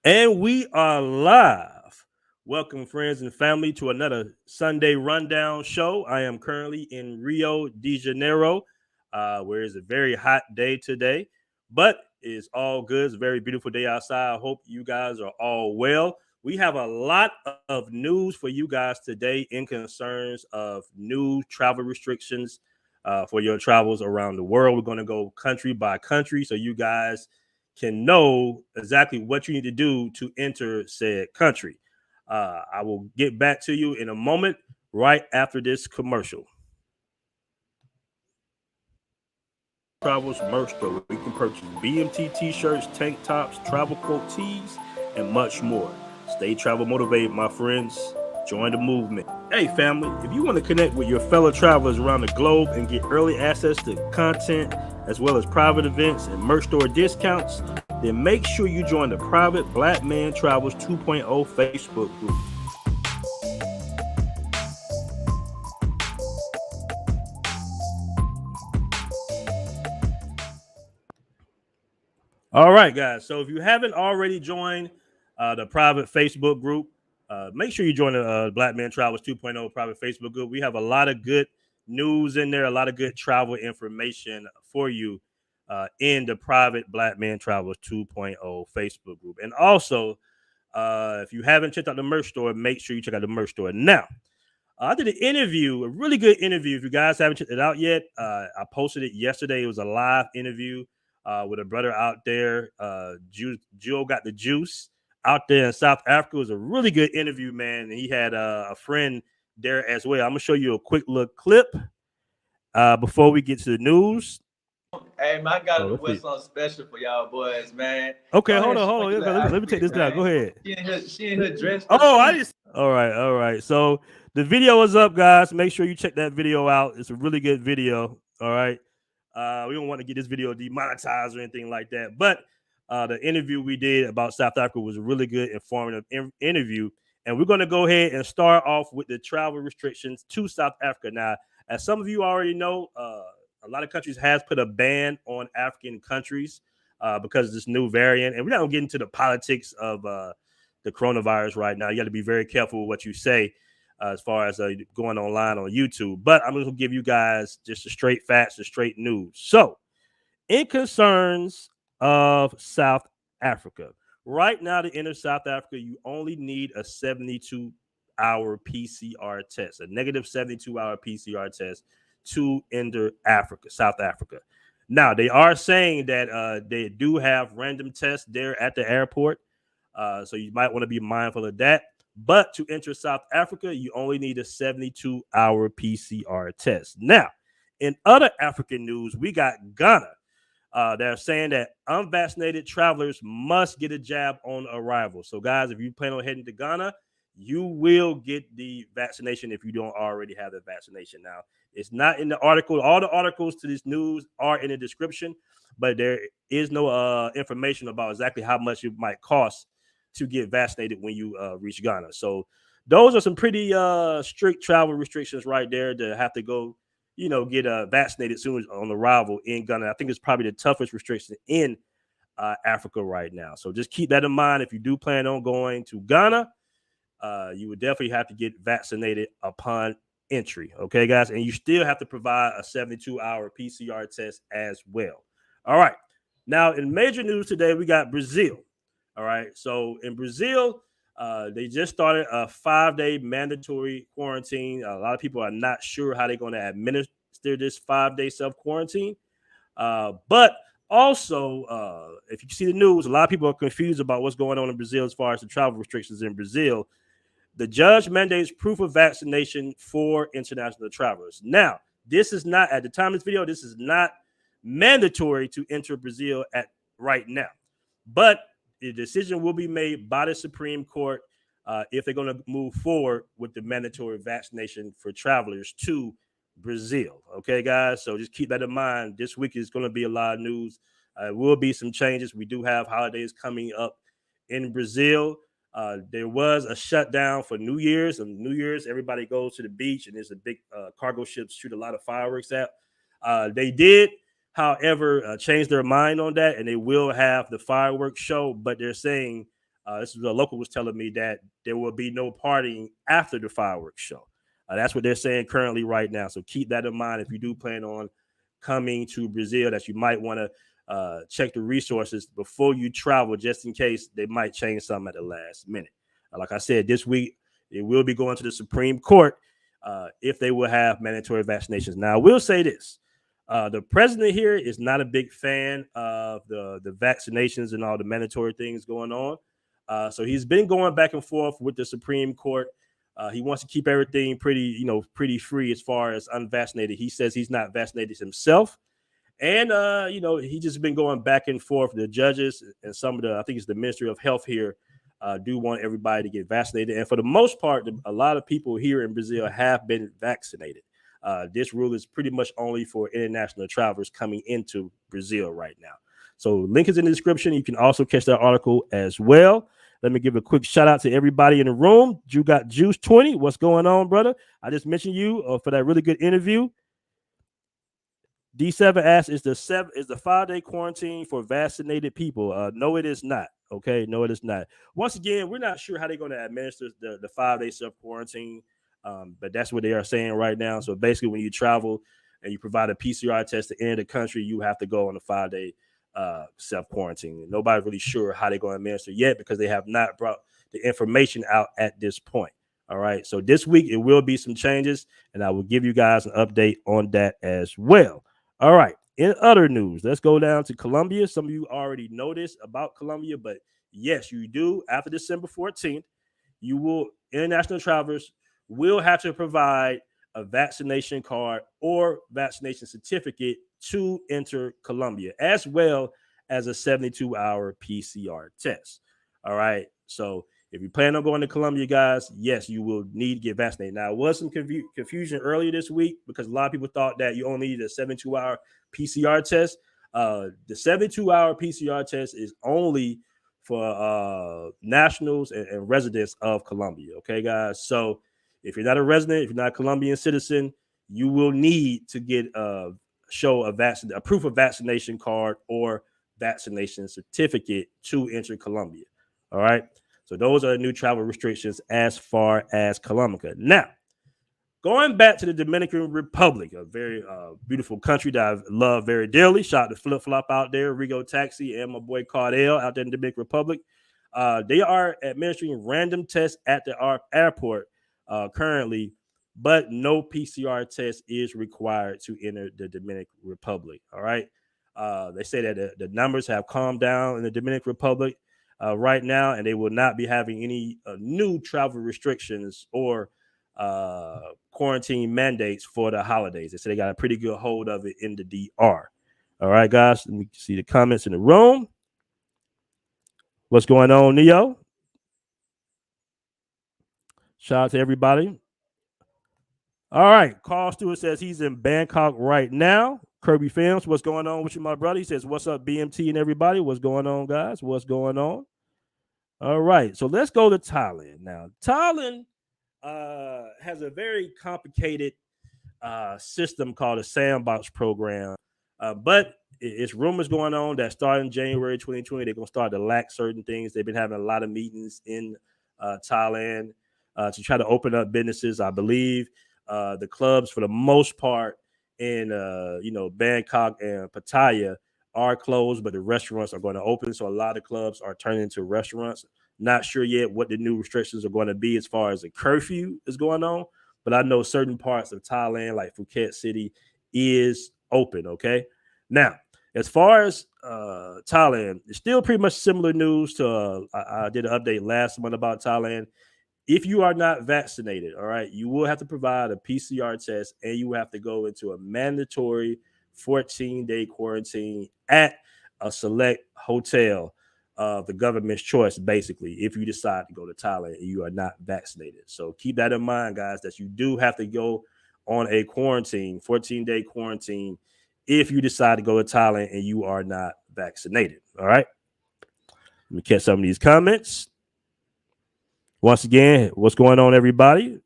And we are live. Welcome, friends and family, to another Sunday Rundown show. I am currently in Rio de Janeiro, where it's a very hot day today, but it's all good. It's a very beautiful day outside. I hope you guys are all well. We have a lot of news for you guys today in concerns of new travel restrictions for your travels around the world. We're going to go country by country so you guys can know exactly what you need to do to enter said country. I will get back to you in a moment, right after this commercial. Travels merch store where you can purchase BMT t-shirts, tank tops, travel quote tees, and much more. Stay travel motivated, my friends. Join the movement. Hey, family, if you want to connect with your fellow travelers around the globe and get early access to content as well as private events and merch store discounts, then make sure you join the private Blackmen Travels 2.0 Facebook group. All right, guys. So if you haven't already joined the private Facebook group, make sure you join the Black Man Travels 2.0 private Facebook group. We have a lot of good news in there, a lot of good travel information for you in the private Black Man Travels 2.0 Facebook group. And also, if you haven't checked out the merch store, make sure you check out the merch store. Now, I did an interview, a really good interview. If you guys haven't checked it out yet, I posted it yesterday. It was a live interview with a brother out there. Joe got the juice out there in South Africa. It was a really good interview, man. And he had a friend there as well. I'm gonna show you a quick little clip before we get to the news. Hey, man, I got Oh, a let's see. something special for y'all boys, man. Okay, Go hold ahead, on, show hold your on. little Let me take outfit, this down. Go man. ahead. She in her dressed up. Oh, I just. All right, all right. So the video is up, guys. Make sure you check that video out. It's a really good video. All right. We don't want to get this video demonetized or anything like that. But the interview we did about South Africa was a really good, informative interview. And we're going to go ahead and start off with the travel restrictions to South Africa. Now, as some of you already know, a lot of countries has put a ban on African countries because of this new variant. And we're not going to get into the politics of the coronavirus right now. You got to be very careful with what you say as far as going online on YouTube. But I'm going to give you guys just the straight facts, the straight news. So, in concerns of South Africa, right now to enter South Africa, you only need a 72-hour PCR test, a negative 72-hour PCR test to enter Africa, South Africa. Now, they are saying that they do have random tests there at the airport. So you might want to be mindful of that. But to enter South Africa, you only need a 72-hour PCR test. Now, in other African news, we got Ghana. They're saying that unvaccinated travelers must get a jab on arrival. So, guys, if you plan on heading to Ghana, you will get the vaccination if you don't already have the vaccination. Now, it's not in the article. All the articles to this news are in the description, but there is no information about exactly how much it might cost to get vaccinated when you reach Ghana. So those are some pretty strict travel restrictions right there to have to go, get vaccinated soon as on arrival in Ghana. I think it's probably the toughest restriction in Africa right now. So just keep that in mind. If you do plan on going to Ghana, you would definitely have to get vaccinated upon entry. Okay, guys? And you still have to provide a 72-hour PCR test as well. All right. Now, in major news today, we got Brazil. All right. So in Brazil, they just started a 5-day mandatory quarantine. A lot of people are not sure how they're going to administer this 5-day self quarantine. But also, if you see the news, a lot of people are confused about what's going on in Brazil as far as the travel restrictions in Brazil. The judge mandates proof of vaccination for international travelers. Now, this is not, at the time of this video, this is not mandatory to enter Brazil at right now. But the decision will be made by the Supreme Court if they're going to move forward with the mandatory vaccination for travelers to Brazil. Okay, guys? So just keep that in mind. This week is going to be a lot of news. Will be some changes. We do have holidays coming up in Brazil. There was a shutdown for New Year's. And New Year's, everybody goes to the beach, and there's a big cargo ships shoot a lot of fireworks out. They did, however, change their mind on that, and they will have the fireworks show, but they're saying This is a local was telling me that there will be no partying after the fireworks show. That's what they're saying currently right now. So keep that in mind if you do plan on coming to Brazil, that you might want to check the resources before you travel, just in case they might change something at the last minute. Like I said, this week it will be going to the Supreme Court if they will have mandatory vaccinations. Now, I will say this. The president here is not a big fan of the vaccinations and all the mandatory things going on. So he's been going back and forth with the Supreme Court. He wants to keep everything pretty free as far as unvaccinated. He says he's not vaccinated himself. And, he just been going back and forth. The judges and some of I think it's the Ministry of Health here, do want everybody to get vaccinated. And for the most part, a lot of people here in Brazil have been vaccinated. This rule is pretty much only for international travelers coming into Brazil right now. So link is in the description. You can also catch that article as well. Let me give a quick shout out to everybody in the room. You got Juice 20. What's going on, brother? I just mentioned you for that really good interview. D7 asks, is the 5-day quarantine for vaccinated people? No, it is not. Okay, no, it is not. Once again, we're not sure how they're going to administer the 5-day self-quarantine, but that's what they are saying right now. So basically, when you travel and you provide a PCR test to enter the country, you have to go on a 5-day self-quarantine. Nobody's really sure how they're going to administer yet because they have not brought the information out at this point. All right, so this week it will be some changes, and I will give you guys an update on that as well. All right, in other news, let's go down to Colombia. Some of you already know this about Colombia, but yes, you do. After December 14th, international travelers will have to provide a vaccination card or vaccination certificate to enter Colombia, as well as a 72-hour PCR test. All right, so if you plan on going to Colombia, guys, yes, you will need to get vaccinated. Now, there was some confusion earlier this week because a lot of people thought that you only need a 72-hour PCR test. The 72-hour PCR test is only for nationals and residents of Colombia. Okay, guys. So if you're not a resident, if you're not a Colombian citizen, you will need to get show a proof of vaccination card or vaccination certificate to enter Colombia. All right. So those are the new travel restrictions as far as Colombia. Now, going back to the Dominican Republic, a very beautiful country that I love very dearly. Shout out to Flip Flop out there, Rigo Taxi, and my boy Cardell out there in the Dominican Republic. They are administering random tests at the airport currently, but no PCR test is required to enter the Dominican Republic. All right. They say that the numbers have calmed down in the Dominican Republic right now, and they will not be having any new travel restrictions or quarantine mandates for the holidays. They say they got a pretty good hold of it in the DR. All right, guys, let me see the comments in the room. What's going on, Neo? Shout out to everybody. All right, Carl Stewart says he's in Bangkok right now. Kirby Films, what's going on with you, my brother? He says, what's up, BMT and everybody? What's going on, guys? What's going on? All right, so let's go to Thailand now. Thailand has a very complicated system called a sandbox program, but it's rumors going on that starting January 2020, they're going to start to lack certain things. They've been having a lot of meetings in Thailand to try to open up businesses. I believe the clubs, for the most part, in Bangkok and Pattaya are closed, but the restaurants are going to open. So a lot of clubs are turning into restaurants. Not sure yet what the new restrictions are going to be as far as the curfew is going on, but I know certain parts of Thailand, like Phuket City, is open. Okay. Now, as far as Thailand, it's still pretty much similar news to I did an update last month about Thailand. If you are not vaccinated, all right, you will have to provide a PCR test and you will have to go into a mandatory 14-day quarantine at a select hotel of the government's choice, basically, if you decide to go to Thailand and you are not vaccinated. So keep that in mind, guys, that you do have to go on a quarantine, 14-day quarantine, if you decide to go to Thailand and you are not vaccinated. All right. Let me catch some of these comments. Once again, what's going on, everybody?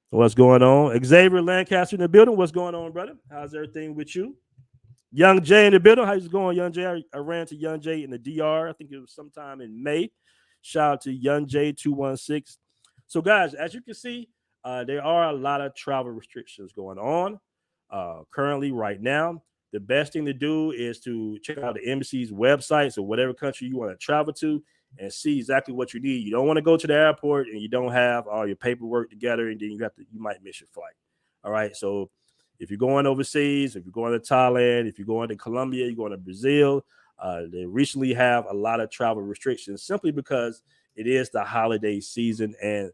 What's going on? Xavier Lancaster in the building. What's going on, brother? How's everything with you? Young Jay in the building. How's it going, Young Jay? I ran to Young Jay in the DR. I think it was sometime in May. Shout out to Young J216. So, guys, as you can see, there are a lot of travel restrictions going on currently right now. The best thing to do is to check out the embassy's websites or whatever country you want to travel to and see exactly what you need. You don't want to go to the airport and you don't have all your paperwork together, and then you might miss your flight. All right. So if you're going overseas, if you're going to Thailand, if you're going to Colombia, you're going to Brazil, they recently have a lot of travel restrictions simply because it is the holiday season, and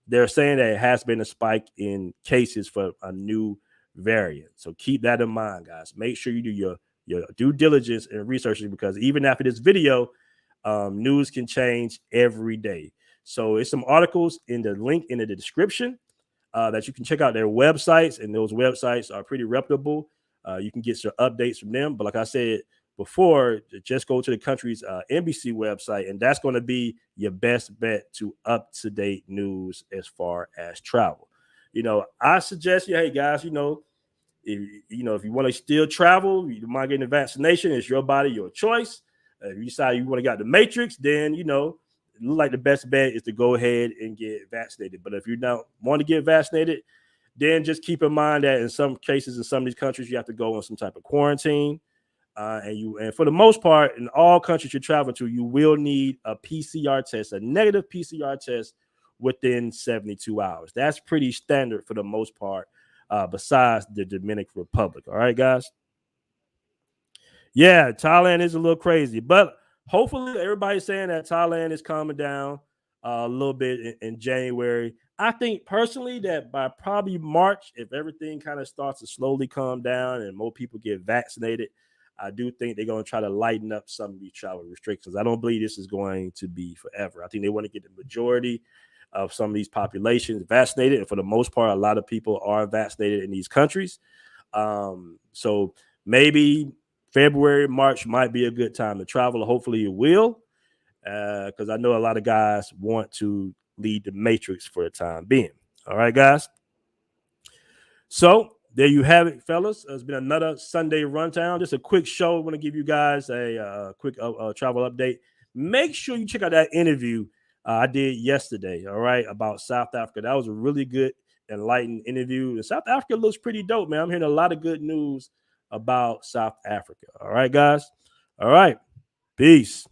they're saying that it has been a spike in cases for a new variant. So keep that in mind, guys. Make sure you do your due diligence and research, because even after this video, news can change every day. So it's some articles in the link in the description that you can check out their websites, and those websites are pretty reputable. You can get your updates from them. But like I said before, just go to the country's NBC website, and that's going to be your best bet to up-to-date news as far as travel. I suggest you, hey guys, if you want to still travel, you mind getting a vaccination. It's your body, your choice. If you decide you want to get the Matrix, then it look like the best bet is to go ahead and get vaccinated. But if you don't want to get vaccinated, then just keep in mind that in some cases, in some of these countries, you have to go on some type of quarantine. And for the most part, in all countries you travel to, you will need a PCR test, a negative PCR test within 72 hours. That's pretty standard for the most part, besides the Dominican Republic. All right, guys. Yeah, Thailand is a little crazy, but hopefully everybody's saying that Thailand is calming down a little bit in January. I think personally that by probably March, if everything kind of starts to slowly calm down and more people get vaccinated, I do think they're going to try to lighten up some of these travel restrictions. I don't believe this is going to be forever. I think they want to get the majority of some of these populations vaccinated, and for the most part, a lot of people are vaccinated in these countries. So maybe February, March might be a good time to travel. Hopefully it will, because I know a lot of guys want to lead the Matrix for the time being. All right, guys. So there you have it, fellas. It's been another Sunday rundown. Just a quick show. I want to give you guys a quick travel update. Make sure you check out that interview I did yesterday, all right, about South Africa. That was a really good, enlightened interview. And South Africa looks pretty dope, man. I'm hearing a lot of good news about South Africa. All right, guys. All right. Peace.